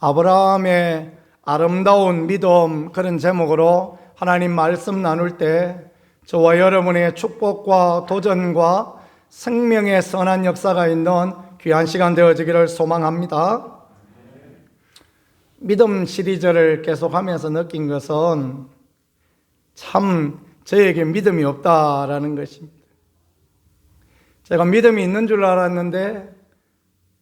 아브라함의 아름다운 믿음, 그런 제목으로 하나님 말씀 나눌 때 저와 여러분의 축복과 도전과 생명의 선한 역사가 있는 귀한 시간 되어지기를 소망합니다. 믿음 시리즈를 계속하면서 느낀 것은 참 저에게 믿음이 없다라는 것입니다. 제가 믿음이 있는 줄 알았는데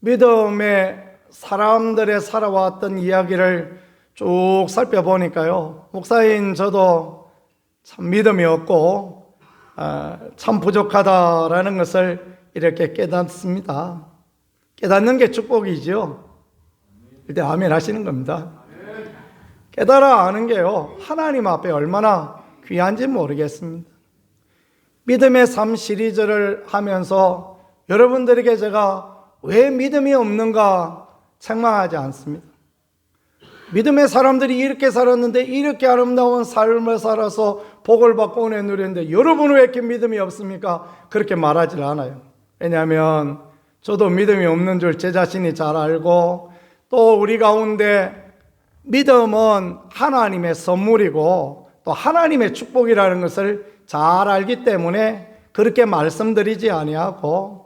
믿음의 사람들의 살아왔던 이야기를 쭉 살펴보니까요, 목사인 저도 참 믿음이 없고 참 부족하다라는 것을 이렇게 깨닫습니다. 깨닫는 게 축복이죠. 이때 아멘 하시는 겁니다. 깨달아 아는 게요, 하나님 앞에 얼마나 귀한지 모르겠습니다. 믿음의 삶 시리즈를 하면서 여러분들에게 제가 왜 믿음이 없는가 책망하지 않습니다. 믿음의 사람들이 이렇게 살았는데 이렇게 아름다운 삶을 살아서 복을 받고 은혜 누리는데 여러분은 왜 이렇게 믿음이 없습니까? 그렇게 말하지 않아요. 왜냐하면 저도 믿음이 없는 줄 제 자신이 잘 알고, 또 우리 가운데 믿음은 하나님의 선물이고 또 하나님의 축복이라는 것을 잘 알기 때문에 그렇게 말씀드리지 아니하고,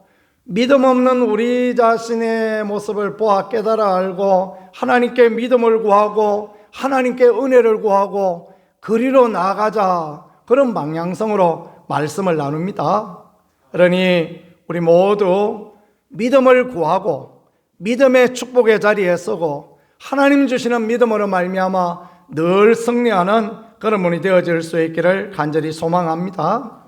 믿음 없는 우리 자신의 모습을 보아 깨달아 알고 하나님께 믿음을 구하고 하나님께 은혜를 구하고 그리로 나아가자, 그런 방향성으로 말씀을 나눕니다. 그러니 우리 모두 믿음을 구하고 믿음의 축복의 자리에 서고 하나님 주시는 믿음으로 말미암아 늘 승리하는 그런 분이 되어질 수 있기를 간절히 소망합니다.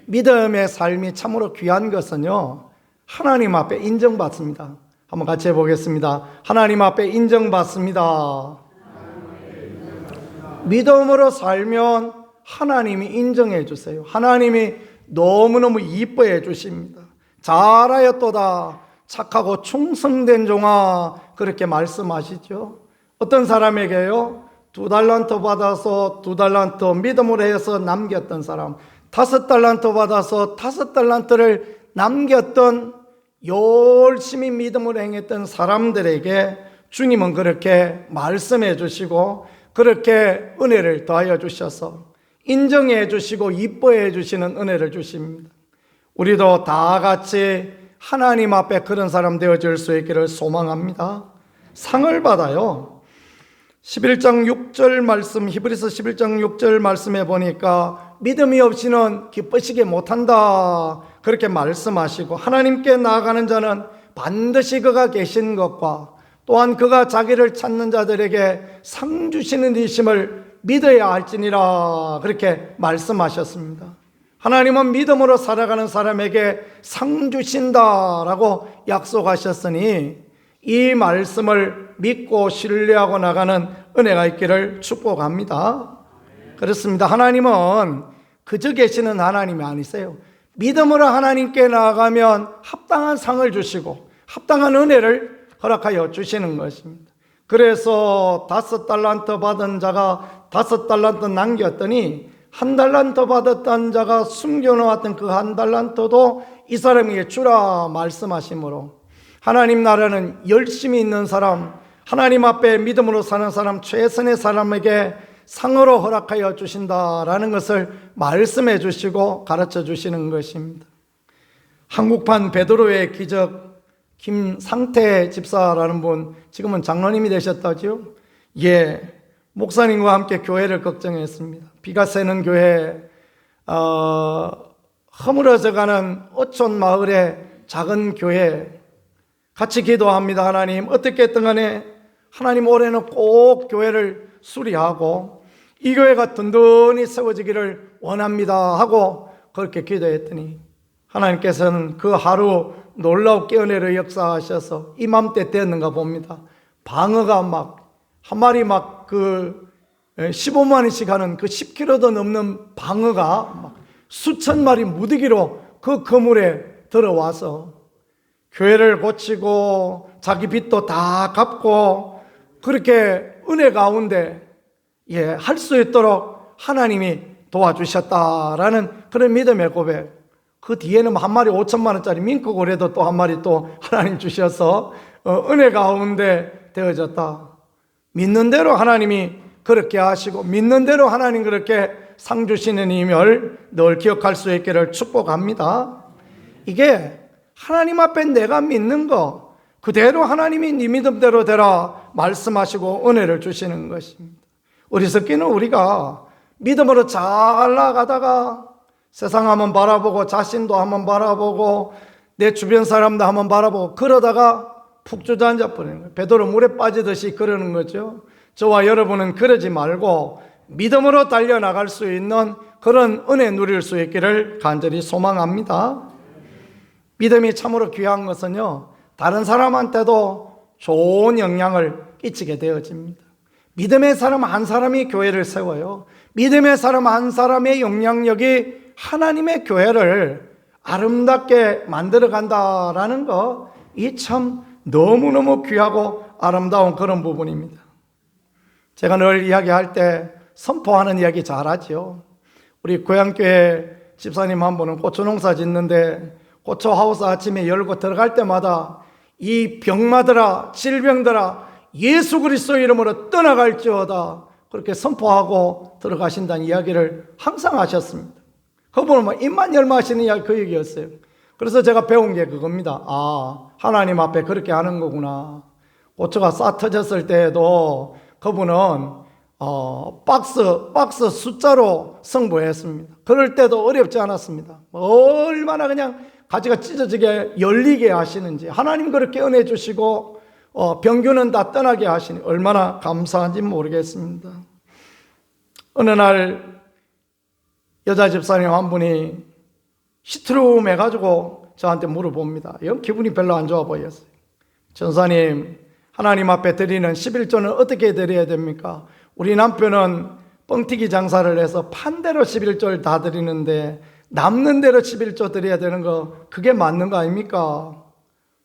믿음의 삶이 참으로 귀한 것은요, 하나님 앞에 인정받습니다. 한번 같이 해보겠습니다. 하나님 앞에 인정받습니다. 믿음으로 살면 하나님이 인정해 주세요. 하나님이 너무너무 이뻐해 주십니다. 잘하였도다 착하고 충성된 종아, 그렇게 말씀하시죠. 어떤 사람에게요, 2달란트 받아서 2달란트 믿음으로 해서 남겼던 사람, 5달란트 받아서 5달란트를 남겼던 열심히 믿음으로 행했던 사람들에게 주님은 그렇게 말씀해 주시고 그렇게 은혜를 더하여 주셔서 인정해 주시고 이뻐해 주시는 은혜를 주십니다. 우리도 다 같이 하나님 앞에 그런 사람 되어질 수 있기를 소망합니다. 상을 받아요. 11장 6절 말씀, 히브리서 11장 6절 말씀해 보니까 믿음이 없이는 기쁘시게 못한다, 그렇게 말씀하시고, 하나님께 나아가는 자는 반드시 그가 계신 것과 또한 그가 자기를 찾는 자들에게 상 주시는 이심을 믿어야 할지니라, 그렇게 말씀하셨습니다. 하나님은 믿음으로 살아가는 사람에게 상 주신다라고 약속하셨으니 이 말씀을 믿고 신뢰하고 나가는 은혜가 있기를 축복합니다. 그렇습니다. 하나님은 그저 계시는 하나님이 아니세요. 믿음으로 하나님께 나아가면 합당한 상을 주시고 합당한 은혜를 허락하여 주시는 것입니다. 그래서 5달란트 받은 자가 5달란트 남겼더니 1달란트 받았던 자가 숨겨놓았던 그 1달란트도 이 사람에게 주라 말씀하시므로, 하나님 나라는 열심히 있는 사람, 하나님 앞에 믿음으로 사는 사람, 최선의 사람에게 상으로 허락하여 주신다라는 것을 말씀해 주시고 가르쳐 주시는 것입니다. 한국판 베드로의 기적, 김상태 집사라는 분, 지금은 장로님이 되셨다죠? 예, 목사님과 함께 교회를 걱정했습니다. 비가 새는 교회, 허물어져가는 어촌 마을의 작은 교회, 같이 기도합니다. 하나님, 어떻게 했든 간에 하나님 올해는 꼭 교회를 수리하고 이 교회가 든든히 세워지기를 원합니다 하고 그렇게 기도했더니 하나님께서는 그 하루 놀랍게 은혜를 역사하셔서 이맘때 됐는가 봅니다. 방어가 막 한 마리 막 15만 원씩 하는 그 10kg도 넘는 방어가 막 수천 마리 무더기로 그 건물에 들어와서 교회를 고치고 자기 빚도 다 갚고 그렇게 은혜 가운데 할 수 있도록 하나님이 도와주셨다라는 그런 믿음의 고백. 그 뒤에는 한 마리 5천만 원짜리 민크고래도 또 한 마리 또 하나님 주셔서 은혜 가운데 되어졌다. 믿는 대로 하나님이 그렇게 하시고 믿는 대로 하나님 그렇게 상 주시는 임을 늘 기억할 수 있기를 축복합니다. 이게 하나님 앞에 내가 믿는 거 그대로 하나님이 네 믿음대로 되라 말씀하시고 은혜를 주시는 것입니다. 우리 새끼는 우리가 믿음으로 잘 나가다가 세상 한번 바라보고 자신도 한번 바라보고 내 주변 사람도 한번 바라보고 그러다가 푹 주저앉아 버리는 거예요. 베드로 물에 빠지듯이 그러는 거죠. 저와 여러분은 그러지 말고 믿음으로 달려나갈 수 있는 그런 은혜 누릴 수 있기를 간절히 소망합니다. 믿음이 참으로 귀한 것은요, 다른 사람한테도 좋은 영향을 끼치게 되어집니다. 믿음의 사람 한 사람이 교회를 세워요. 믿음의 사람 한 사람의 영향력이 하나님의 교회를 아름답게 만들어 간다라는 거, 이 참 너무너무 귀하고 아름다운 그런 부분입니다. 제가 늘 이야기할 때 선포하는 이야기 잘하죠. 우리 고향교회 집사님 한 분은 고추 농사 짓는데 고추 하우스 아침에 열고 들어갈 때마다 이 병마들아 질병들아 예수 그리스도 이름으로 떠나갈지어다 그렇게 선포하고 들어가신다는 이야기를 항상 하셨습니다. 그분은 뭐 입만 열마시는 이야기 그 얘기였어요. 그래서 제가 배운 게 그겁니다. 아, 하나님 앞에 그렇게 하는 거구나. 고추가 싹 터졌을 때에도 그분은 박스 숫자로 승부했습니다. 그럴 때도 어렵지 않았습니다. 얼마나 그냥 가지가 찢어지게 열리게 하시는지 하나님 그렇게 은혜 주시고 병균은 다 떠나게 하시니 얼마나 감사한지 모르겠습니다. 어느 날 여자 집사님 한 분이 시트름해가지고 저한테 물어봅니다. 영 기분이 별로 안 좋아 보였어요. 전사님, 하나님 앞에 드리는 11조는 어떻게 드려야 됩니까? 우리 남편은 뻥튀기 장사를 해서 판대로 11조를 다 드리는데 남는 대로 11조 드려야 되는 거 그게 맞는 거 아닙니까?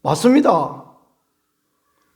맞습니다.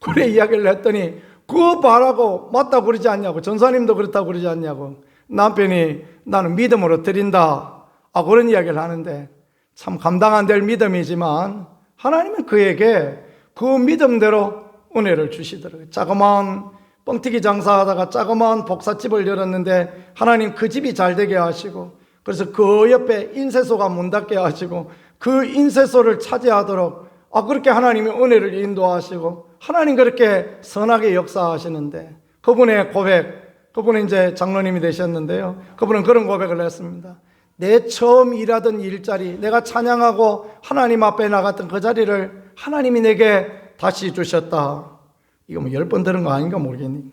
그래 이야기를 했더니 그거 바라고 맞다고 그러지 않냐고, 전사님도 그렇다고 그러지 않냐고. 남편이 나는 믿음으로 드린다 그런 이야기를 하는데 참 감당 안 될 믿음이지만 하나님은 그에게 그 믿음대로 은혜를 주시더라고요. 자그마한 뻥튀기 장사하다가 자그마한 복사집을 열었는데 하나님 그 집이 잘 되게 하시고, 그래서 그 옆에 인쇄소가 문 닫게 하시고 그 인쇄소를 차지하도록 그렇게 하나님이 은혜를 인도하시고 하나님 그렇게 선하게 역사하시는데, 그분의 고백, 그분은 이제 장로님이 되셨는데요, 그분은 그런 고백을 했습니다. 내 처음 일하던 일자리, 내가 찬양하고 하나님 앞에 나갔던 그 자리를 하나님이 내게 다시 주셨다. 이거 뭐 10번 들은 거 아닌가 모르겠니?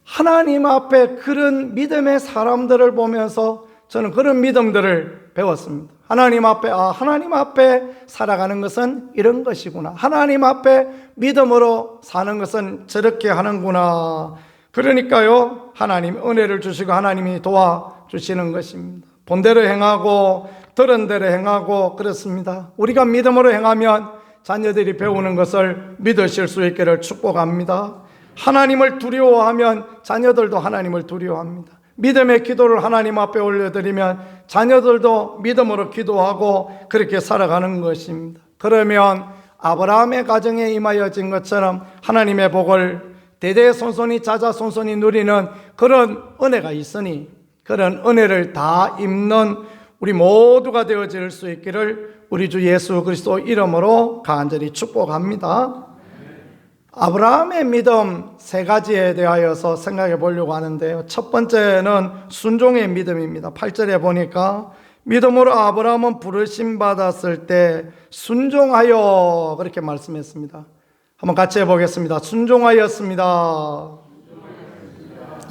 하나님 앞에 그런 믿음의 사람들을 보면서 저는 그런 믿음들을 배웠습니다. 하나님 앞에 살아가는 것은 이런 것이구나. 하나님 앞에 믿음으로 사는 것은 저렇게 하는구나. 그러니까요, 하나님 은혜를 주시고 하나님이 도와주시는 것입니다. 본대로 행하고 들은 대로 행하고 그렇습니다. 우리가 믿음으로 행하면 자녀들이 배우는 것을 믿으실 수 있기를 축복합니다. 하나님을 두려워하면 자녀들도 하나님을 두려워합니다. 믿음의 기도를 하나님 앞에 올려드리면 자녀들도 믿음으로 기도하고 그렇게 살아가는 것입니다. 그러면 아브라함의 가정에 임하여진 것처럼 하나님의 복을 대대손손이 자자손손이 누리는 그런 은혜가 있으니 그런 은혜를 다 입는 우리 모두가 되어질 수 있기를 우리 주 예수 그리스도 이름으로 간절히 축복합니다. 아브라함의 믿음 3가지에 대하여서 생각해 보려고 하는데요, 첫 번째는 순종의 믿음입니다. 8절에 보니까 믿음으로 아브라함은 부르심 받았을 때 순종하여 그렇게 말씀했습니다. 한번 같이 해보겠습니다. 순종하였습니다.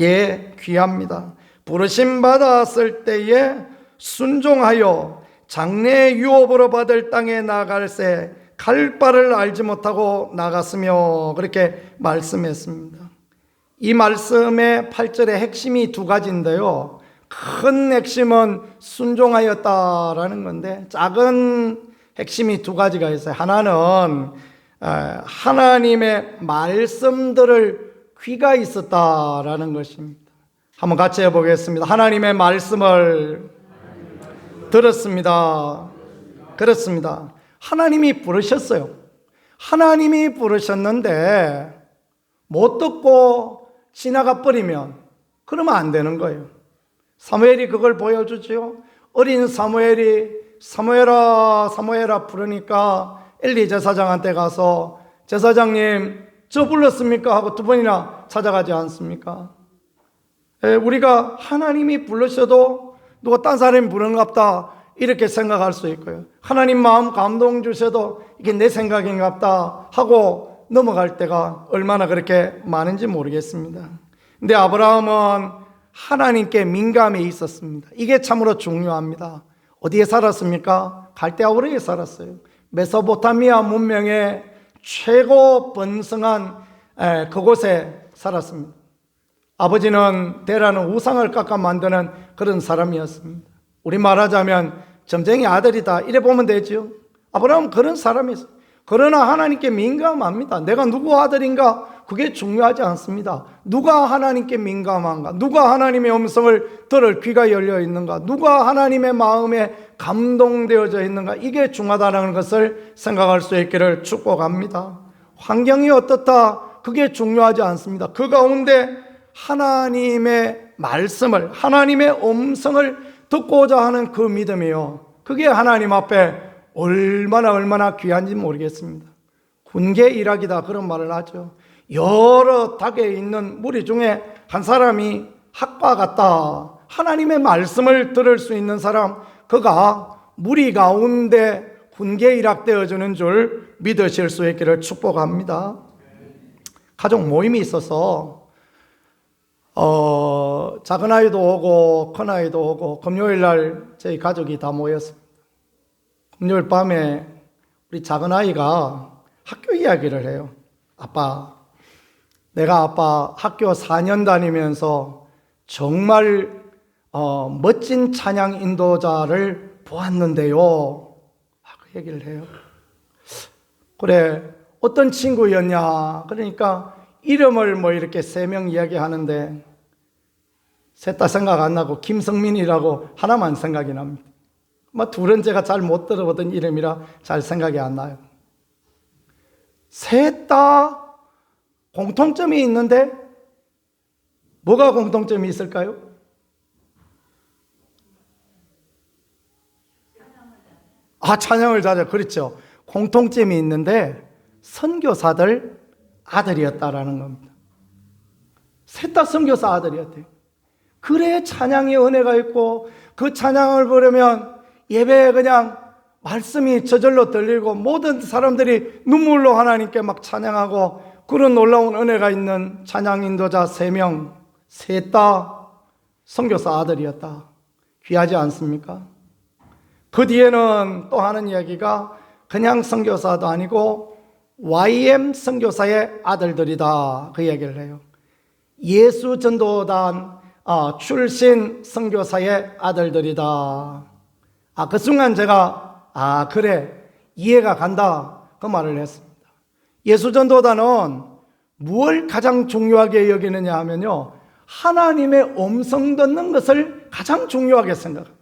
예, 귀합니다. 부르심 받았을 때에 순종하여 장래 유업으로 받을 땅에 나갈새 갈 바를 알지 못하고 나갔으며 그렇게 말씀했습니다. 이 말씀의 8절의 핵심이 2가지인데요, 큰 핵심은 순종하였다라는 건데 작은 핵심이 2가지가 있어요. 하나는 하나님의 말씀들을 귀가 있었다라는 것입니다. 한번 같이 해보겠습니다. 하나님의 말씀을 들었습니다. 그렇습니다. 하나님이 부르셨어요. 하나님이 부르셨는데 못 듣고 지나가 버리면 그러면 안 되는 거예요. 사무엘이 그걸 보여주지요. 어린 사무엘이 사무엘아 사무엘아 부르니까 엘리 제사장한테 가서 제사장님 저 불렀습니까? 하고 두 번이나 찾아가지 않습니까? 우리가 하나님이 부르셔도 누가 딴 사람이 부르는갑다 이렇게 생각할 수 있고요. 하나님 마음 감동 주셔도 이게 내 생각인갑다 하고 넘어갈 때가 얼마나 그렇게 많은지 모르겠습니다. 근데 아브라함은 하나님께 민감해 있었습니다. 이게 참으로 중요합니다. 어디에 살았습니까? 갈대아우르에 살았어요. 메소포타미아 문명의 최고 번성한 그곳에 살았습니다. 아버지는 데라는 우상을 깎아 만드는 그런 사람이었습니다. 우리 말하자면 점쟁이 아들이다 이래 보면 되죠. 아브라함은 그런 사람이었어요. 그러나 하나님께 민감합니다. 내가 누구 아들인가 그게 중요하지 않습니다. 누가 하나님께 민감한가, 누가 하나님의 음성을 들을 귀가 열려 있는가, 누가 하나님의 마음에 감동되어져 있는가, 이게 중요하다는 것을 생각할 수 있기를 축복합니다. 환경이 어떻다 그게 중요하지 않습니다. 그 가운데 하나님의 말씀을, 하나님의 음성을 듣고자 하는 그 믿음이요, 그게 하나님 앞에 얼마나 귀한지 모르겠습니다. 군계 일학이다 그런 말을 하죠. 여러 닭에 있는 무리 중에 한 사람이 학과 같다. 하나님의 말씀을 들을 수 있는 사람, 그가 무리 가운데 군계 일학되어주는 줄 믿으실 수 있기를 축복합니다. 가족 모임이 있어서 작은 아이도 오고 큰 아이도 오고 금요일 날 저희 가족이 다 모였습니다. 금요일 밤에 우리 작은 아이가 학교 이야기를 해요. 내가 아빠 학교 4년 다니면서 정말 멋진 찬양 인도자를 보았는데요. 그 얘기를 해요. 그래, 어떤 친구였냐? 그러니까 이름을 이렇게 3명 이야기하는데 셋 다 생각 안 나고 김성민이라고 하나만 생각이 납니다. 둘은 제가 잘 못 들어보던 이름이라 잘 생각이 안 나요. 셋 다 공통점이 있는데 뭐가 공통점이 있을까요? 찬양을 잘해요. 그렇죠. 공통점이 있는데 선교사들 아들이었다라는 겁니다. 셋 다 선교사 아들이었대요. 그래 찬양의 은혜가 있고 그 찬양을 부르면 예배에 그냥 말씀이 저절로 들리고 모든 사람들이 눈물로 하나님께 막 찬양하고 그런 놀라운 은혜가 있는 찬양 인도자 3명, 셋 다 선교사 아들이었다. 귀하지 않습니까? 그 뒤에는 또 하는 이야기가 그냥 선교사도 아니고 YM 선교사의 아들들이다 그 얘기를 해요. 예수 전도단 출신 선교사의 아들들이다. 그 순간 제가 그래 이해가 간다 그 말을 했습니다. 예수전도단은 무엇을 가장 중요하게 여기느냐 하면요, 하나님의 음성 듣는 것을 가장 중요하게 생각합니다.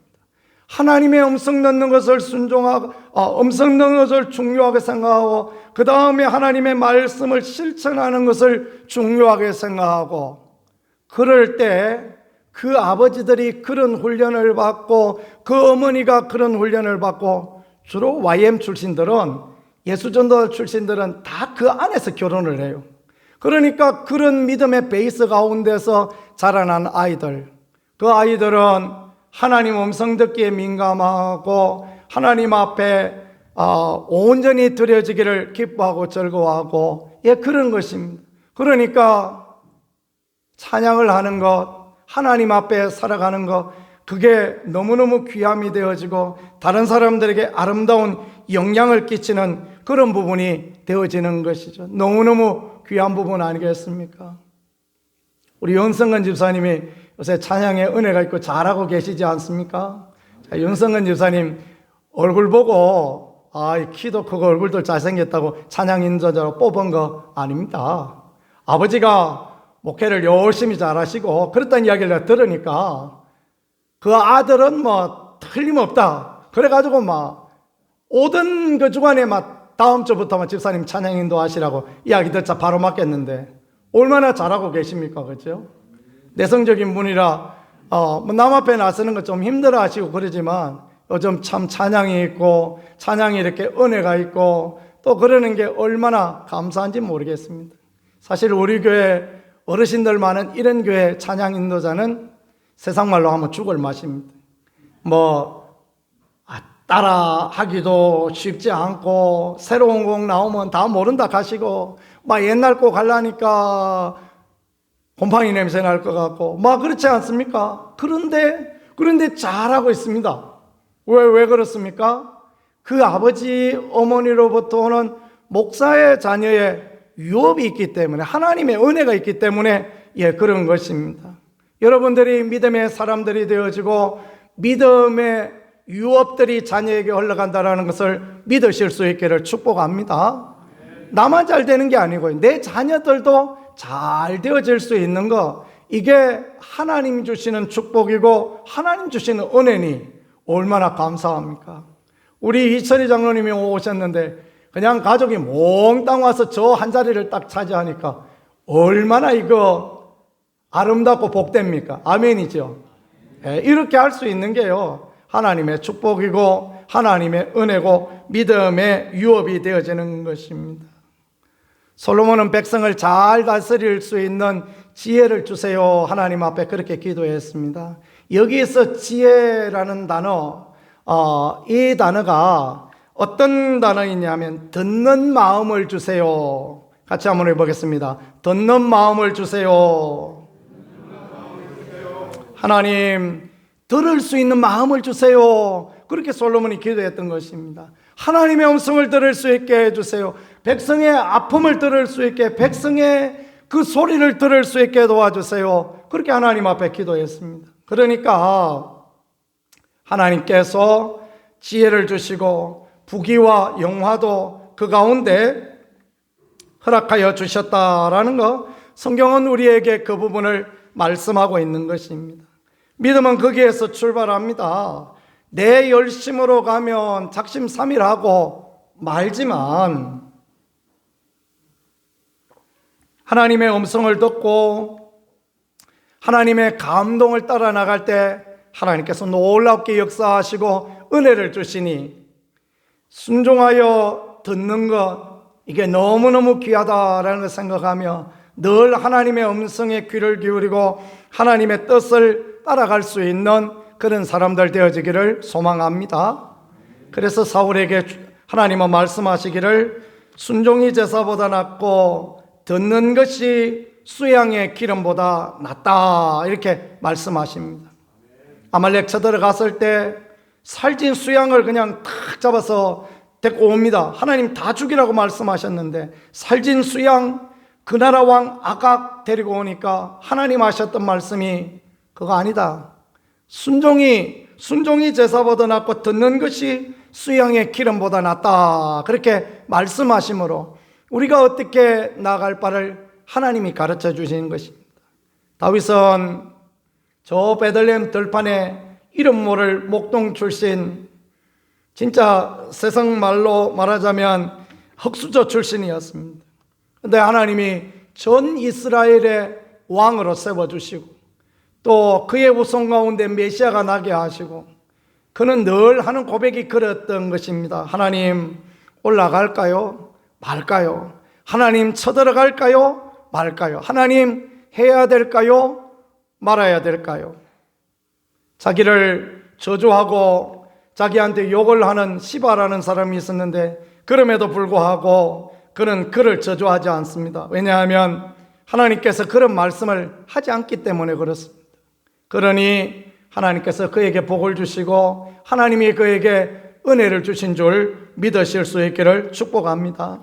하나님의 음성 듣는 것을 순종하고 음성 듣는 것을 중요하게 생각하고 그 다음에 하나님의 말씀을 실천하는 것을 중요하게 생각하고, 그럴 때 그 아버지들이 그런 훈련을 받고 그 어머니가 그런 훈련을 받고, 주로 YM 출신들은, 예수전도 출신들은 다 그 안에서 결혼을 해요. 그러니까 그런 믿음의 베이스 가운데서 자라난 아이들, 그 아이들은 하나님 음성 듣기에 민감하고 하나님 앞에 온전히 드려지기를 기뻐하고 즐거워하고, 그런 것입니다. 그러니까 찬양을 하는 것, 하나님 앞에 살아가는 것, 그게 너무너무 귀함이 되어지고 다른 사람들에게 아름다운 영향을 끼치는 그런 부분이 되어지는 것이죠. 너무너무 귀한 부분 아니겠습니까? 우리 윤성근 집사님이 요새 찬양에 은혜가 있고 잘하고 계시지 않습니까? 윤성근 집사님 얼굴 보고 키도 크고 얼굴도 잘생겼다고 찬양 인도자로 뽑은 거 아닙니다. 아버지가 목회를 열심히 잘하시고 그랬다는 이야기를 내가 들으니까 그 아들은 틀림없다 그래가지고 오던 그 주간에 다음 주부터 집사님 찬양 인도하시라고 이야기 듣자 바로 맡겼는데, 얼마나 잘하고 계십니까? 그렇죠? 내성적인 분이라 남 앞에 나서는 거 좀 힘들어 하시고 그러지만 요즘 참 찬양이 있고 찬양이 이렇게 은혜가 있고 또 그러는 게 얼마나 감사한지 모르겠습니다. 사실 우리 교회 어르신들 많은 이런 교회 찬양 인도자는 세상 말로 하면 죽을 맛입니다. 따라 하기도 쉽지 않고 새로운 곡 나오면 다 모른다 하시고 막 옛날 곡 하려니까 곰팡이 냄새 날 것 같고 막 그렇지 않습니까? 그런데 잘하고 있습니다. 왜 그렇습니까? 그 아버지 어머니로부터 오는 목사의 자녀의 유업이 있기 때문에 하나님의 은혜가 있기 때문에 그런 것입니다. 여러분들이 믿음의 사람들이 되어지고 믿음의 유업들이 자녀에게 흘러간다는 것을 믿으실 수 있기를 축복합니다. 나만 잘 되는 게 아니고 내 자녀들도 잘 되어질 수 있는 거, 이게 하나님 주시는 축복이고 하나님 주시는 은혜니 얼마나 감사합니까? 우리 이철희 장로님이 오셨는데 그냥 가족이 몽땅 와서 저 한 자리를 딱 차지하니까 얼마나 이거 아름답고 복됩니까? 아멘이죠. 이렇게 할 수 있는 게요, 하나님의 축복이고 하나님의 은혜고 믿음의 유업이 되어지는 것입니다. 솔로몬은 백성을 잘 다스릴 수 있는 지혜를 주세요, 하나님 앞에 그렇게 기도했습니다. 여기에서 지혜라는 단어, 이 단어가 어떤 단어이냐면 듣는 마음을 주세요. 같이 한번 해보겠습니다. 듣는 마음을 주세요. 하나님, 들을 수 있는 마음을 주세요. 그렇게 솔로몬이 기도했던 것입니다. 하나님의 음성을 들을 수 있게 해주세요. 백성의 아픔을 들을 수 있게, 백성의 그 소리를 들을 수 있게 도와주세요. 그렇게 하나님 앞에 기도했습니다. 그러니까 하나님께서 지혜를 주시고 부귀와 영화도 그 가운데 허락하여 주셨다라는 거, 성경은 우리에게 그 부분을 말씀하고 있는 것입니다. 믿음은 거기에서 출발합니다. 내 열심으로 가면 작심삼일하고 말지만 하나님의 음성을 듣고 하나님의 감동을 따라 나갈 때 하나님께서 놀랍게 역사하시고 은혜를 주시니 순종하여 듣는 것, 이게 너무너무 귀하다라는 걸 생각하며 늘 하나님의 음성에 귀를 기울이고 하나님의 뜻을 따라갈 수 있는 그런 사람들 되어지기를 소망합니다. 그래서 사울에게 하나님은 말씀하시기를 순종이 제사보다 낫고 듣는 것이 수양의 기름보다 낫다, 이렇게 말씀하십니다. 아말렉 쳐들어갔을 때 살찐 수양을 그냥 탁 잡아서 데리고 옵니다. 하나님 다 죽이라고 말씀하셨는데 살찐 수양, 그 나라 왕 아각 데리고 오니까 하나님 하셨던 말씀이 그거 아니다. 순종이 제사보다 낫고 듣는 것이 수양의 기름보다 낫다, 그렇게 말씀하심으로 우리가 어떻게 나아갈 바를 하나님이 가르쳐 주시는 것입니다. 다윗은 저 베들레헴 들판에 이름 모를 목동 출신, 진짜 세상 말로 말하자면 흙수저 출신이었습니다. 그런데 하나님이 전 이스라엘의 왕으로 세워주시고 또 그의 후손 가운데 메시아가 나게 하시고, 그는 늘 하는 고백이 그랬던 것입니다. 하나님, 올라갈까요? 말까요? 하나님, 쳐들어갈까요? 말까요? 하나님, 해야 될까요? 말아야 될까요? 자기를 저주하고 자기한테 욕을 하는 시바라는 사람이 있었는데 그럼에도 불구하고 그는 그를 저주하지 않습니다. 왜냐하면 하나님께서 그런 말씀을 하지 않기 때문에 그렇습니다. 그러니 하나님께서 그에게 복을 주시고 하나님이 그에게 은혜를 주신 줄 믿으실 수 있기를 축복합니다.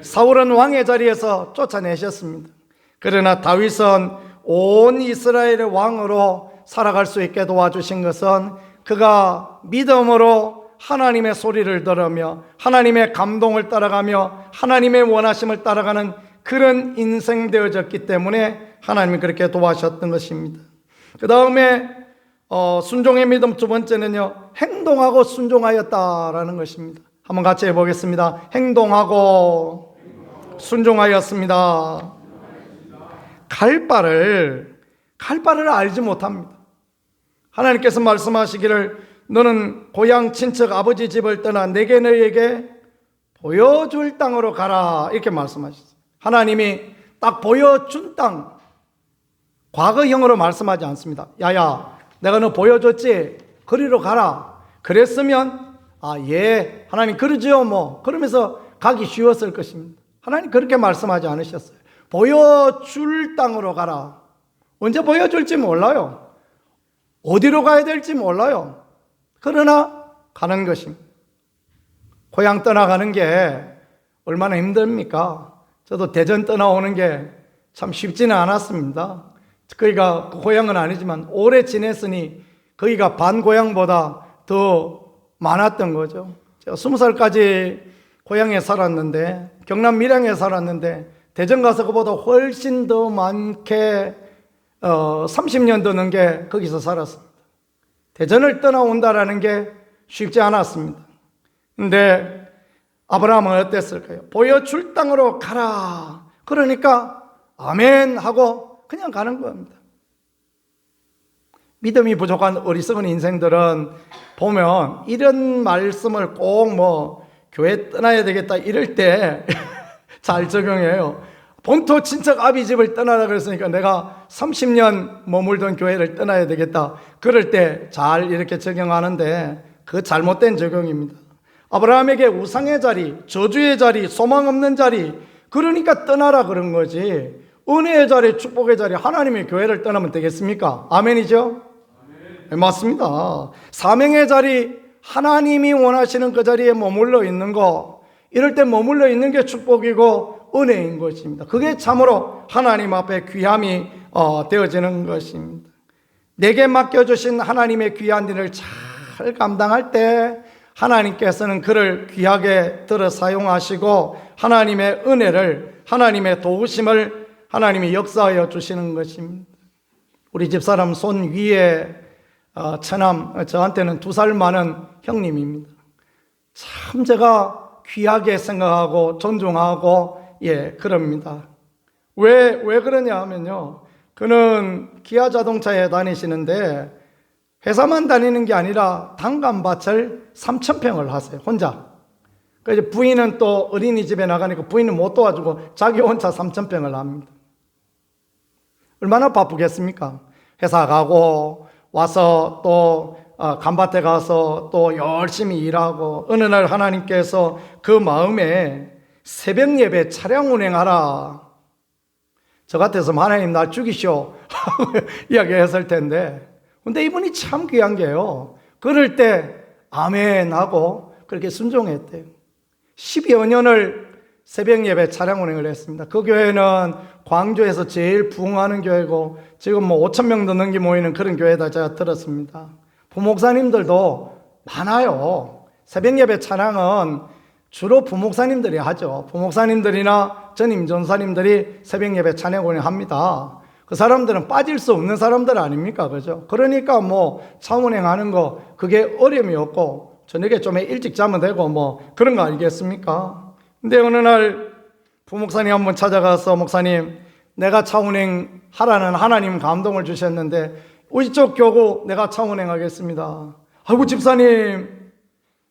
사울은 왕의 자리에서 쫓아내셨습니다. 그러나 다윗은 온 이스라엘의 왕으로 살아갈 수 있게 도와주신 것은 그가 믿음으로 하나님의 소리를 들으며 하나님의 감동을 따라가며 하나님의 원하심을 따라가는 그런 인생 되어졌기 때문에 하나님이 그렇게 도와주셨던 것입니다. 그 다음에 순종의 믿음 두 번째는요, 행동하고 순종하였다라는 것입니다. 한번 같이 해보겠습니다. 행동하고 순종하였습니다. 갈 바를 알지 못합니다. 하나님께서 말씀하시기를 너는 고향 친척 아버지 집을 떠나 내게 너희에게 보여줄 땅으로 가라 이렇게 말씀하셨어요. 하나님이 딱 보여준 땅, 과거형으로 말씀하지 않습니다. 야야 내가 너 보여줬지? 그리로 가라. 그랬으면 예 하나님 그러지요 뭐 그러면서 가기 쉬웠을 것입니다. 하나님 그렇게 말씀하지 않으셨어요. 보여줄 땅으로 가라. 언제 보여줄지 몰라요. 어디로 가야 될지 몰라요. 그러나 가는 것입니다. 고향 떠나가는 게 얼마나 힘듭니까? 저도 대전 떠나오는 게 참 쉽지는 않았습니다. 거기가 고향은 아니지만 오래 지냈으니 거기가 반 고향보다 더 많았던 거죠. 제가 20살까지 고향에 살았는데 경남 밀양에 살았는데 대전 가서 그보다 훨씬 더 많게 30년 더 넘게 거기서 살았습니다. 대전을 떠나온다라는 게 쉽지 않았습니다. 근데 아브라함은 어땠을까요? 보여줄 땅으로 가라. 그러니까 아멘 하고 그냥 가는 겁니다. 믿음이 부족한 어리석은 인생들은 보면 이런 말씀을 꼭 교회 떠나야 되겠다 이럴 때 잘 적용해요. 본토 친척 아비 집을 떠나라 그랬으니까 내가 30년 머물던 교회를 떠나야 되겠다. 그럴 때 잘 이렇게 적용하는데 그 잘못된 적용입니다. 아브라함에게 우상의 자리, 저주의 자리, 소망 없는 자리, 그러니까 떠나라 그런 거지. 은혜의 자리, 축복의 자리, 하나님의 교회를 떠나면 되겠습니까? 아멘이죠? 네, 맞습니다. 사명의 자리, 하나님이 원하시는 그 자리에 머물러 있는 거, 이럴 때 머물러 있는 게 축복이고 은혜인 것입니다. 그게 참으로 하나님 앞에 귀함이 되어지는 것입니다. 내게 맡겨주신 하나님의 귀한 일을 잘 감당할 때 하나님께서는 그를 귀하게 들어 사용하시고 하나님의 은혜를, 하나님의 도우심을 하나님이 역사하여 주시는 것입니다. 우리 집사람 손 위에 처남, 저한테는 2살 많은 형님입니다. 참 제가 귀하게 생각하고 존중하고 그럽니다. 왜 그러냐 하면요, 그는 기아 자동차에 다니시는데 회사만 다니는 게 아니라 단감밭을 3,000평을 하세요, 혼자. 그래서 부인은 또 어린이집에 나가니까 부인은 못 도와주고 자기 혼자 3,000평을 합니다. 얼마나 바쁘겠습니까? 회사 가고 와서 또 감밭에 가서 또 열심히 일하고, 어느 날 하나님께서 그 마음에 새벽 예배 차량 운행하라. 저 같았으면 하나님 날 죽이시오 이야기했을 텐데, 근데 이분이 참 귀한 게요, 그럴 때 아멘 하고 그렇게 순종했대요. 10여 년을 새벽 예배 차량 운행을 했습니다. 그 교회는 광주에서 제일 부흥하는 교회고 지금 5,000명도 넘게 모이는 그런 교회다 제가 들었습니다. 부목사님들도 많아요. 새벽 예배 차량은 주로 부목사님들이 하죠. 부목사님들이나 전임 전사님들이 새벽 예배 찬양 운행합니다. 그 사람들은 빠질 수 없는 사람들 아닙니까? 그죠? 그러니까 차 운행하는 거 그게 어려움이 없고 저녁에 좀 일찍 자면 되고 그런 거 아니겠습니까? 근데 어느 날 부목사님 한번 찾아가서, 목사님 내가 차 운행하라는 하나님 감동을 주셨는데 이쪽 교구 내가 차 운행하겠습니다. 아이고 집사님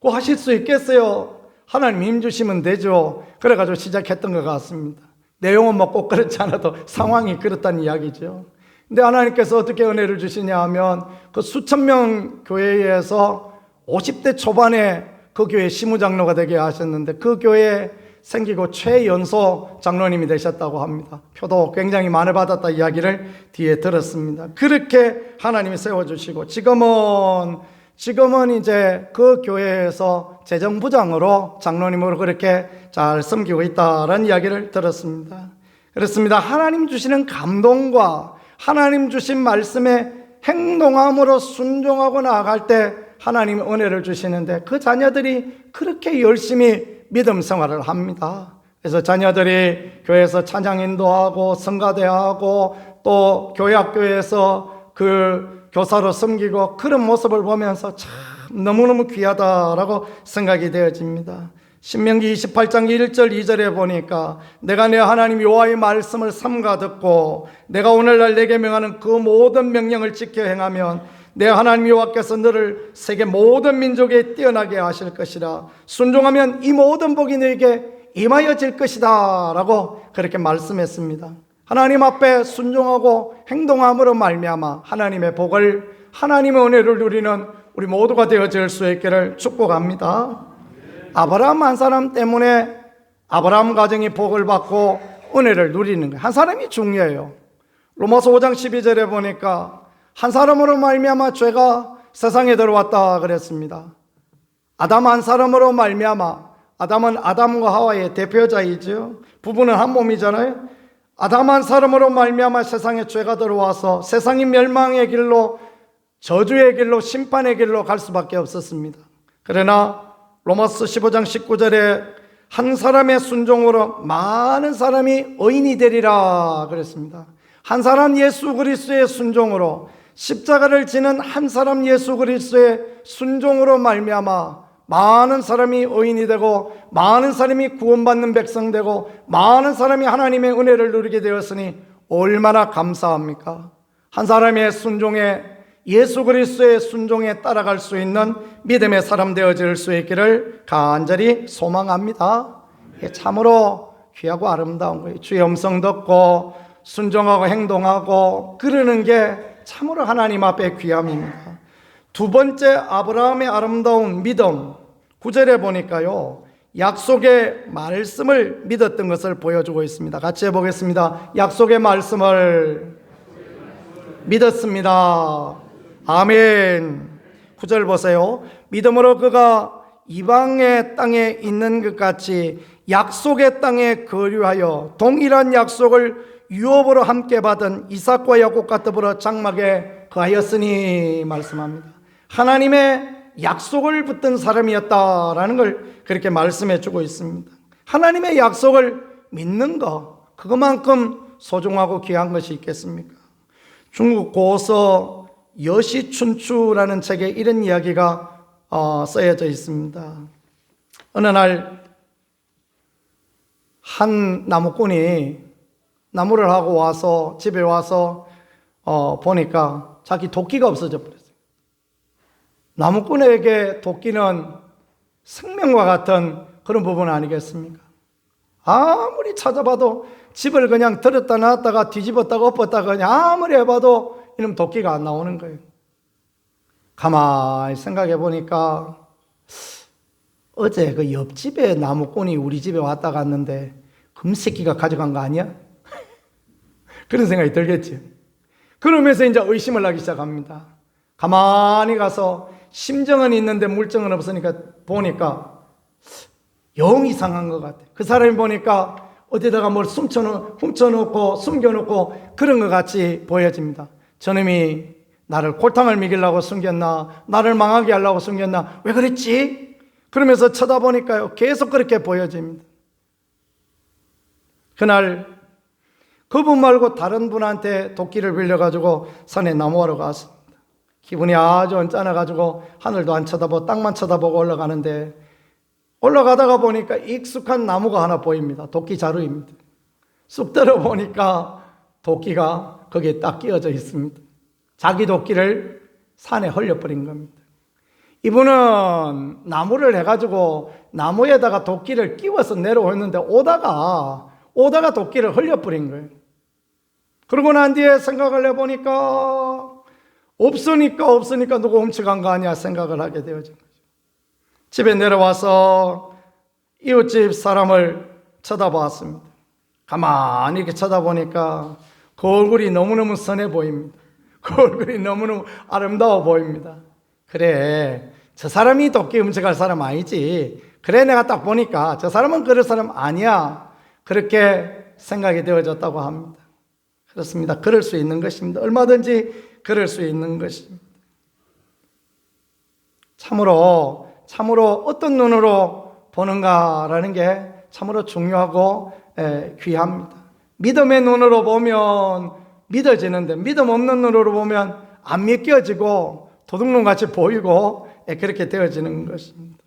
그거 하실 수 있겠어요? 하나님 힘 주시면 되죠. 그래가지고 시작했던 것 같습니다. 내용은 꼭 그렇지 않아도 상황이 그렇다는 이야기죠. 근데 하나님께서 어떻게 은혜를 주시냐 하면 그 수천 명 교회에서 50대 초반에 그 교회 시무장로가 되게 하셨는데 그 교회에 생기고 최연소 장로님이 되셨다고 합니다. 표도 굉장히 많이 받았다 이야기를 뒤에 들었습니다. 그렇게 하나님이 세워주시고 지금은 이제 그 교회에서 재정부장으로 장로님으로 그렇게 잘 섬기고 있다는 이야기를 들었습니다. 그렇습니다. 하나님 주시는 감동과 하나님 주신 말씀에 행동함으로 순종하고 나아갈 때 하나님이 은혜를 주시는데 그 자녀들이 그렇게 열심히 믿음 생활을 합니다. 그래서 자녀들이 교회에서 찬양 인도하고 성가대하고 또 교회학교에서 그 교사로 섬기고 그런 모습을 보면서 참 너무너무 귀하다라고 생각이 되어집니다. 신명기 28장 1절 2절에 보니까 내가 내 하나님 여호와의 말씀을 삼가 듣고 내가 오늘날 내게 명하는 그 모든 명령을 지켜 행하면 내 하나님 여호와께서 너를 세계 모든 민족에 뛰어나게 하실 것이라. 순종하면 이 모든 복이 너에게 임하여질 것이다 라고 그렇게 말씀했습니다. 하나님 앞에 순종하고 행동함으로 말미암아 하나님의 복을, 하나님의 은혜를 누리는 우리 모두가 되어질 수 있기를 축복합니다. 아브라함 한 사람 때문에 아브라함 가정이 복을 받고 은혜를 누리는 거예요. 한 사람이 중요해요. 로마서 5장 12절에 보니까 한 사람으로 말미암아 죄가 세상에 들어왔다 그랬습니다. 아담 한 사람으로 말미암아, 아담은 아담과 하와의 대표자이죠. 부부는 한 몸이잖아요. 아담 한 사람으로 말미암아 세상에 죄가 들어와서 세상이 멸망의 길로, 저주의 길로, 심판의 길로 갈 수밖에 없었습니다. 그러나 로마서 15장 19절에 한 사람의 순종으로 많은 사람이 의인이 되리라 그랬습니다. 한 사람 예수 그리스도의 순종으로, 십자가를 지는 한 사람 예수 그리스도의 순종으로 말미암아 많은 사람이 의인이 되고 많은 사람이 구원받는 백성 되고 많은 사람이 하나님의 은혜를 누리게 되었으니 얼마나 감사합니까? 한 사람의 순종에, 예수 그리스도의 순종에 따라갈 수 있는 믿음의 사람 되어질 수 있기를 간절히 소망합니다. 참으로 귀하고 아름다운 거예요. 주의 음성 듣고 순종하고 행동하고 그러는 게 참으로 하나님 앞에 귀함입니다. 두 번째, 아브라함의 아름다운 믿음, 9절에 보니까요, 약속의 말씀을 믿었던 것을 보여주고 있습니다. 같이 해보겠습니다. 약속의 말씀을 믿었습니다. 아멘. 9절 보세요. 믿음으로 그가 이방의 땅에 있는 것 같이 약속의 땅에 거류하여 동일한 약속을 유업으로 함께 받은 이삭과 야곱과 더불어 장막에 거하였으니 말씀합니다. 하나님의 약속을 붙든 사람이었다라는 걸 그렇게 말씀해 주고 있습니다. 하나님의 약속을 믿는 것, 그것만큼 소중하고 귀한 것이 있겠습니까? 중국 고서 여시춘추라는 책에 이런 이야기가 쓰여져 있습니다. 어느 날 한 나무꾼이 나무를 하고 와서 집에 와서 보니까 자기 도끼가 없어져 버렸어요. 나무꾼에게 도끼는 생명과 같은 그런 부분 아니겠습니까? 아무리 찾아봐도 집을 그냥 들었다 놨다가 뒤집었다가 엎었다가 그냥 아무리 해봐도 이놈 도끼가 안 나오는 거예요. 가만히 생각해 보니까 어제 그 옆집에 나무꾼이 우리 집에 왔다 갔는데 금새끼가 가져간 거 아니야? 그런 생각이 들겠지. 그러면서 이제 의심을 하기 시작합니다. 가만히 가서 심정은 있는데 물정은 없으니까 보니까 영 이상한 것 같아. 그 사람이 보니까 어디다가 뭘 훔쳐놓고 숨겨놓고 그런 것 같이 보여집니다. 저놈이 나를 골탕을 먹이려고 숨겼나, 나를 망하게 하려고 숨겼나, 왜 그랬지? 그러면서 쳐다보니까요, 계속 그렇게 보여집니다. 그날 그분 말고 다른 분한테 도끼를 빌려가지고 산에 나무하러 갔습니다. 기분이 아주 언짢아가지고 하늘도 안 쳐다보고 땅만 쳐다보고 올라가는데, 올라가다가 보니까 익숙한 나무가 하나 보입니다. 도끼 자루입니다. 쑥 들어보니까 도끼가 거기에 딱 끼어져 있습니다. 자기 도끼를 산에 흘려버린 겁니다. 이분은 나무를 해가지고 나무에다가 도끼를 끼워서 내려오는데 오다가 도끼를 흘려버린 거예요. 그러고 난 뒤에 생각을 해보니까 없으니까 누구 훔쳐간 거 아니야 생각을 하게 되어진 거죠. 집에 내려와서 이웃집 사람을 쳐다보았습니다. 가만히 이렇게 쳐다보니까 그 얼굴이 너무너무 선해 보입니다. 그 얼굴이 너무너무 아름다워 보입니다. 그래, 저 사람이 도끼 훔쳐갈 사람 아니지. 그래, 내가 딱 보니까 저 사람은 그럴 사람 아니야. 그렇게 생각이 되어졌다고 합니다. 그렇습니다. 그럴 수 있는 것입니다. 얼마든지 그럴 수 있는 것입니다. 참으로 어떤 눈으로 보는가라는 게 참으로 중요하고 귀합니다. 믿음의 눈으로 보면 믿어지는데 믿음 없는 눈으로 보면 안 믿겨지고 도둑놈같이 보이고 그렇게 되어지는 것입니다.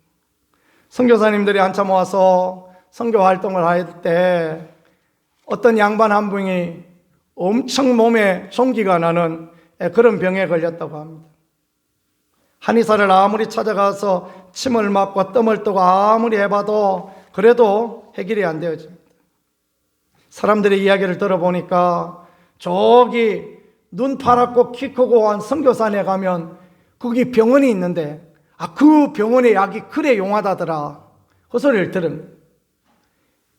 선교사님들이 한참 와서 선교 활동을 할 때 어떤 양반 한 분이 엄청 몸에 총기가 나는 그런 병에 걸렸다고 합니다. 한의사를 아무리 찾아가서 침을 맞고 뜸을 뜨고 아무리 해봐도 그래도 해결이 안 되어집니다. 사람들의 이야기를 들어보니까 저기 눈 파랗고 키 크고 한 선교사네 가면 거기 병원이 있는데 그 병원의 약이 그래 용하다더라. 그 소리를 들은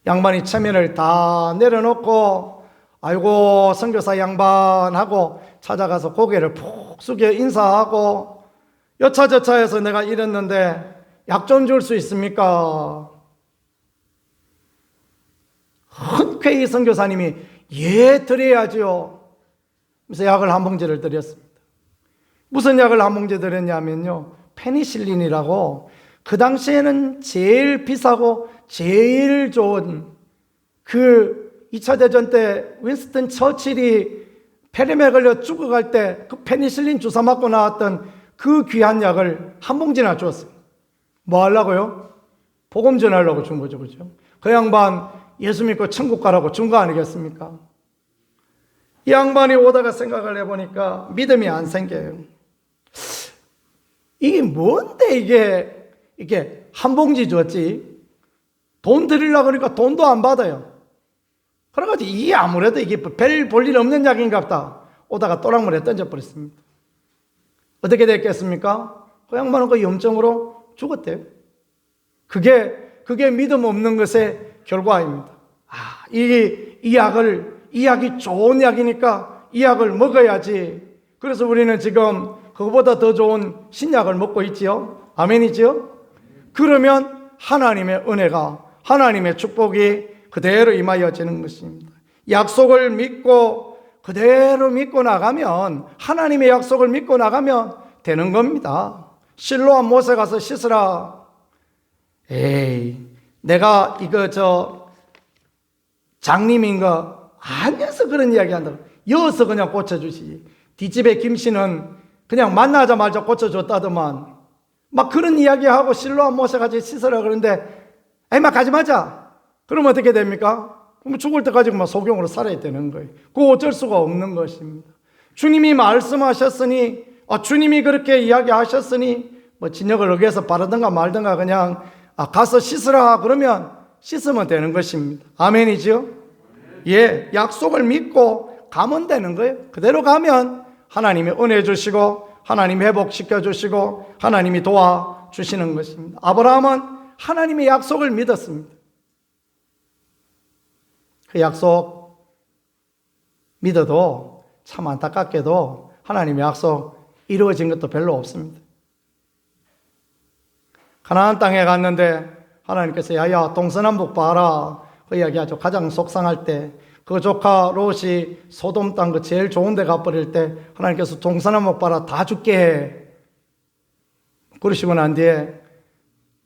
양반이 체면을 다 내려놓고 아이고 선교사 양반하고 찾아가서 고개를 푹 숙여 인사하고 여차저차해서 내가 이랬는데 약 좀 줄 수 있습니까? 흔쾌히 선교사님이 예 드려야지요. 그래서 약을 한 봉지를 드렸습니다. 무슨 약을 한 봉지 드렸냐면요, 페니실린이라고 그 당시에는 제일 비싸고 제일 좋은 그 2차 대전 때 윈스턴 처칠이 폐렴에 걸려 죽어갈 때 그 페니실린 주사 맞고 나왔던 그 귀한 약을 한 봉지나 주었어요. 뭐 하려고요? 복음 전하려고 준 거죠, 그죠? 그 양반 예수 믿고 천국 가라고 준 거 아니겠습니까? 이 양반이 오다가 생각을 해보니까 믿음이 안 생겨요. 이게 뭔데 이게 한 봉지 줬지? 돈 드리려고 그러니까 돈도 안 받아요. 그래가지고 이게 아무래도 이게 별 볼 일 없는 약인가 보다. 오다가 또랑물에 던져버렸습니다. 어떻게 됐겠습니까? 그 양반은 그 염증으로 죽었대요. 그게 믿음 없는 것의 결과입니다. 이 약이 좋은 약이니까 이 약을 먹어야지. 그래서 우리는 지금 그거보다 더 좋은 신약을 먹고 있지요. 아멘이지요? 그러면 하나님의 은혜가, 하나님의 축복이 그대로 임하여지는 것입니다. 약속을 믿고 그대로 믿고 나가면, 하나님의 약속을 믿고 나가면 되는 겁니다. 실로암 못에 가서 씻으라. 에이, 내가 장님인가 아니어서 그런 이야기 한다고. 여어서 그냥 고쳐주시지. 뒷집에 김씨는 그냥 만나자마자 고쳐줬다더만. 막 그런 이야기하고 실로암 못에 가서 씻으라 그러는데, 에이, 막 가지 마자. 그러면 어떻게 됩니까? 그럼 죽을 때까지 막 소경으로 살아야 되는 거예요. 그거 어쩔 수가 없는 것입니다. 주님이 말씀하셨으니, 주님이 그렇게 이야기하셨으니, 뭐 진역을 어겨서 바르든가 말든가 그냥 가서 씻으라 그러면 씻으면 되는 것입니다. 아멘이죠? 예, 약속을 믿고 가면 되는 거예요. 그대로 가면 하나님이 은혜 주시고 하나님이 회복시켜 주시고 하나님이 도와주시는 것입니다. 아브라함은 하나님의 약속을 믿었습니다. 그 약속 믿어도 참 안타깝게도 하나님의 약속 이루어진 것도 별로 없습니다. 가나안 땅에 갔는데 하나님께서 야야 동서남북 봐라 그 이야기하죠. 가장 속상할 때 그 조카 롯이 소돔 땅 그 제일 좋은 데 가버릴 때 하나님께서 동서남북 봐라 다 죽게 해. 그러시고 난 뒤에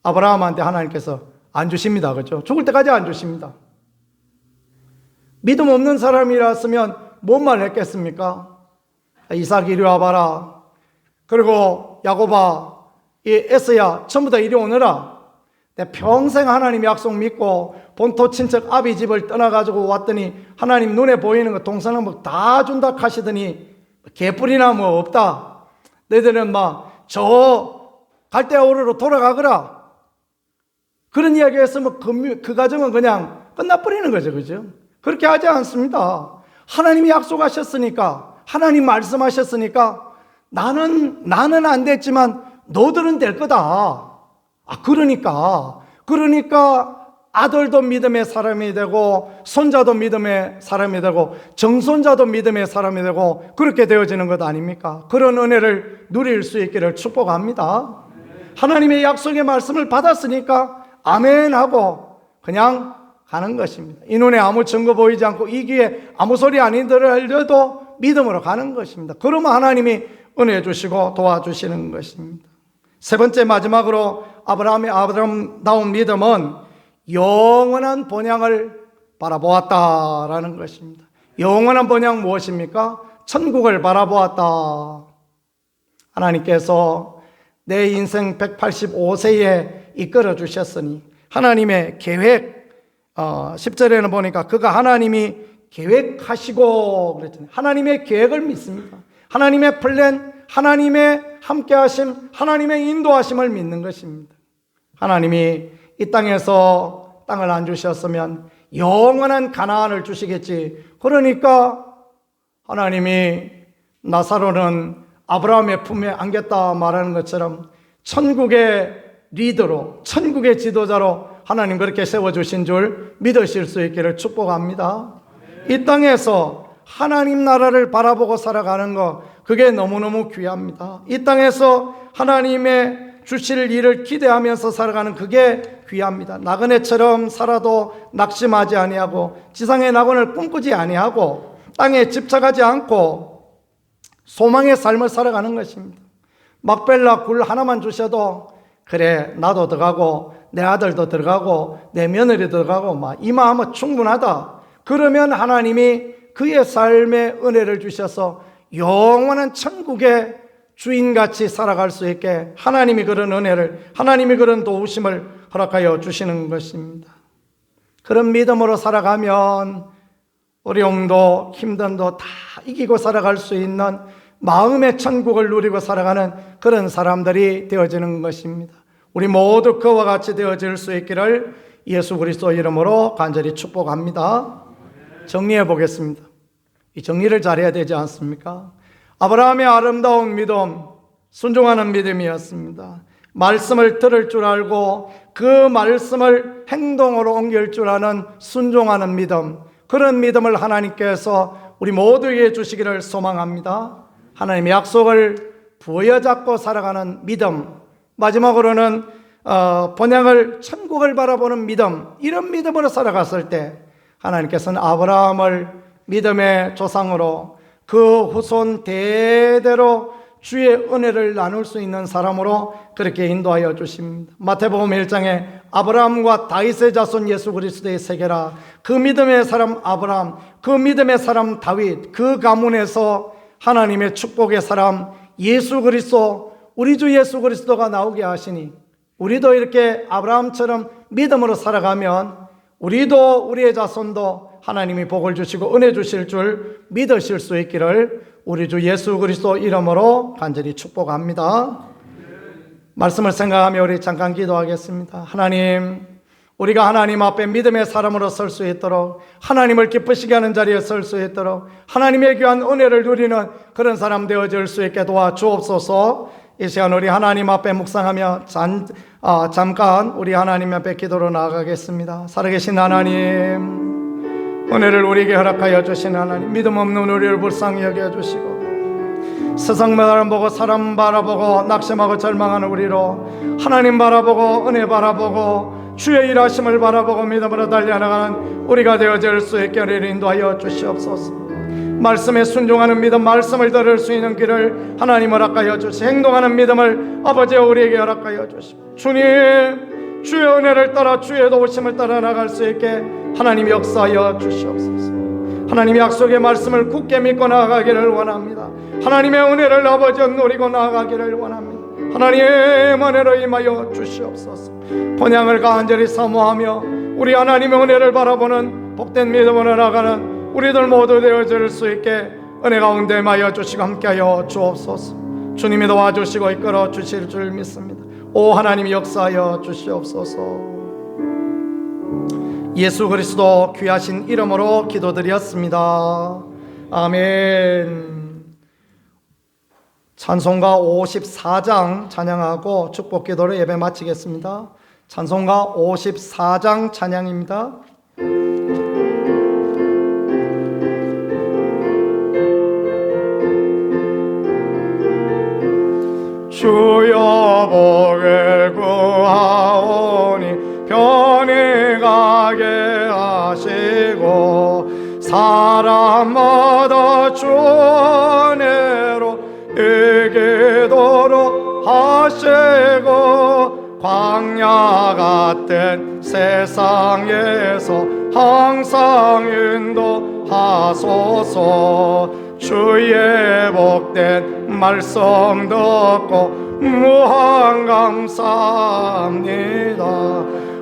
아브라함한테 하나님께서 안 주십니다. 그렇죠? 죽을 때까지 안 주십니다. 믿음 없는 사람이랐으면 뭔 말 했겠습니까? 이삭 이리 와봐라. 그리고 야곱아, 이 에서야 전부 다 이리 오너라. 내 평생 하나님 약속 믿고 본토 친척 아비 집을 떠나가지고 왔더니 하나님 눈에 보이는 거 동서남북 다 준다 하시더니 개뿔이나 뭐 없다. 너희들은 막 저 갈대아우르로 돌아가거라. 그런 이야기 했으면 그 가정은 그냥 끝나버리는 거죠. 그죠? 그렇게 하지 않습니다. 하나님이 약속하셨으니까, 하나님 말씀하셨으니까 나는 안 됐지만 너들은 될 거다. 그러니까 아들도 믿음의 사람이 되고 손자도 믿음의 사람이 되고 정손자도 믿음의 사람이 되고 그렇게 되어지는 것 아닙니까? 그런 은혜를 누릴 수 있기를 축복합니다. 하나님의 약속의 말씀을 받았으니까 아멘 하고 그냥 가는 것입니다. 이 눈에 아무 증거 보이지 않고 이 귀에 아무 소리 안 들려도 믿음으로 가는 것입니다. 그러면 하나님이 은혜 주시고 도와주시는 것입니다. 세 번째 마지막으로 아브라함의 아브라함다운 믿음은 영원한 본향을 바라보았다라는 것입니다. 영원한 본향 무엇입니까? 천국을 바라보았다. 하나님께서 내 인생 185세에 이끌어 주셨으니 하나님의 계획, 10절에는 보니까 그가 하나님이 계획하시고 그랬잖아요. 하나님의 계획을 믿습니다. 하나님의 플랜, 하나님의 함께하심, 하나님의 인도하심을 믿는 것입니다. 하나님이 이 땅에서 땅을 안 주셨으면 영원한 가나안을 주시겠지. 그러니까 하나님이 나사로는 아브라함의 품에 안겼다 말하는 것처럼 천국의 리더로, 천국의 지도자로 하나님 그렇게 세워주신 줄 믿으실 수 있기를 축복합니다. 이 땅에서 하나님 나라를 바라보고 살아가는 것, 그게 너무너무 귀합니다. 이 땅에서 하나님의 주실 일을 기대하면서 살아가는 그게 귀합니다. 나그네처럼 살아도 낙심하지 아니하고 지상의 낙원을 꿈꾸지 아니하고 땅에 집착하지 않고 소망의 삶을 살아가는 것입니다. 막벨라 굴 하나만 주셔도 그래 나도 들어가고 내 아들도 들어가고 내 며느리 들어가고 막 이마하면 충분하다. 그러면 하나님이 그의 삶에 은혜를 주셔서 영원한 천국의 주인같이 살아갈 수 있게 하나님이 그런 은혜를, 하나님이 그런 도우심을 허락하여 주시는 것입니다. 그런 믿음으로 살아가면 어려움도 힘듦도 다 이기고 살아갈 수 있는 마음의 천국을 누리고 살아가는 그런 사람들이 되어지는 것입니다. 우리 모두 그와 같이 되어질 수 있기를 예수 그리스도 이름으로 간절히 축복합니다. 정리해 보겠습니다. 이 정리를 잘해야 되지 않습니까? 아브라함의 아름다운 믿음, 순종하는 믿음이었습니다. 말씀을 들을 줄 알고 그 말씀을 행동으로 옮길 줄 아는 순종하는 믿음, 그런 믿음을 하나님께서 우리 모두에게 주시기를 소망합니다. 하나님의 약속을 부여잡고 살아가는 믿음, 마지막으로는 번영을, 천국을 바라보는 믿음, 이런 믿음으로 살아갔을 때 하나님께서는 아브라함을 믿음의 조상으로 그 후손 대대로 주의 은혜를 나눌 수 있는 사람으로 그렇게 인도하여 주십니다. 마태복음 1장에 아브라함과 다윗의 자손 예수 그리스도의 세계라, 그 믿음의 사람 아브라함, 그 믿음의 사람 다윗, 그 가문에서 하나님의 축복의 사람 예수 그리스도, 우리 주 예수 그리스도가 나오게 하시니 우리도 이렇게 아브라함처럼 믿음으로 살아가면 우리도 우리의 자손도 하나님이 복을 주시고 은혜 주실 줄 믿으실 수 있기를 우리 주 예수 그리스도 이름으로 간절히 축복합니다. 말씀을 생각하며 우리 잠깐 기도하겠습니다. 하나님, 우리가 하나님 앞에 믿음의 사람으로 설 수 있도록, 하나님을 기쁘시게 하는 자리에 설 수 있도록 하나님의 귀한 은혜를 누리는 그런 사람 되어질 수 있게 도와주옵소서. 이 시간 우리 하나님 앞에 묵상하며 잠깐 우리 하나님 앞에 기도로 나아가겠습니다. 살아계신 하나님, 은혜를 우리에게 허락하여 주신 하나님, 믿음 없는 우리를 불쌍히 여겨주시고 세상만 보고 사람 바라보고 낙심하고 절망하는 우리로 하나님 바라보고 은혜 바라보고 주의 일하심을 바라보고 믿음으로 달려나가는 우리가 되어질 수 있게 우리를 인도하여 주시옵소서. 말씀에 순종하는 믿음, 말씀을 들을 수 있는 길을 하나님 허락하여 주시고 행동하는 믿음을 아버지 우리에게 허락하여 주시고 주님, 주의 은혜를 따라 주의 도우심을 따라 나갈 수 있게 하나님 역사하여 주시옵소서. 하나님의 약속의 말씀을 굳게 믿고 나아가기를 원합니다. 하나님의 은혜를 아버지 누리고 나아가기를 원합니다. 하나님의 은혜로 임하여 주시옵소서. 본향을 간절히 사모하며 우리 하나님의 은혜를 바라보는 복된 믿음으로 나가는 우리들 모두 되어질 수 있게 은혜 가운데 임하여 주시고 함께하여 주옵소서. 주님이 도와주시고 이끌어 주실 줄 믿습니다. 오 하나님 역사하여 주시옵소서. 예수 그리스도 귀하신 이름으로 기도드렸습니다. 아멘. 찬송가 54장 찬양하고 축복기도로 예배 마치겠습니다. 찬송가 54장 찬양입니다. 주여 복을 구하오니 편히 가게 하시고 사람마다 주 은혜로 이기도록 하시고 광야 같은 세상에서 항상 인도하소서. 주의 복된 말씀 듣고 무한 감사합니다.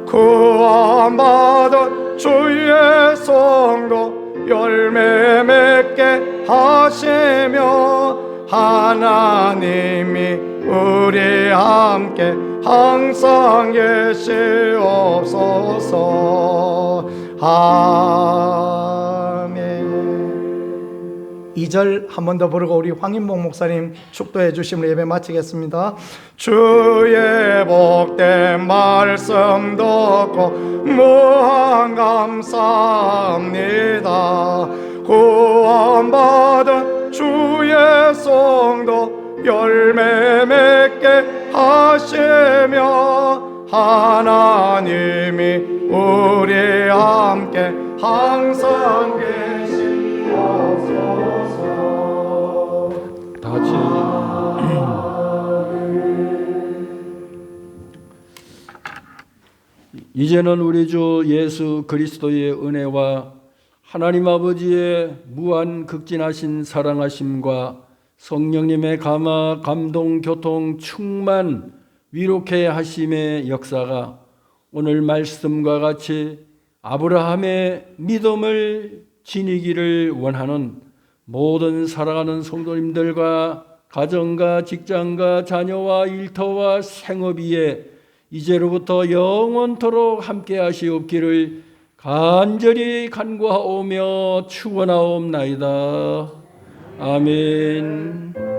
구원받은 주의 성도 열매 맺게 하시며 하나님이 우리 함께 항상 계시옵소서. 아멘. 2절 한 번 더 부르고 우리 황인복 목사님 축도해 주심으로 예배 마치겠습니다. 주의 복된 말씀 듣고 무한 감사합니다. 구원받은 주의 성도 열매 맺게 하시며 하나님이 우리 함께 항상 계시옵소서. 다 같이 이제는 우리 주 예수 그리스도의 은혜와 하나님 아버지의 무한 극진하신 사랑하심과 성령님의 감화, 감동, 교통, 충만, 위로케 하심의 역사가 오늘 말씀과 같이 아브라함의 믿음을 지니기를 원하는 모든 사랑하는 성도님들과 가정과 직장과 자녀와 일터와 생업 위에 이제로부터 영원토록 함께 하시옵기를 간절히 간구하오며 축원하옵나이다. 아멘.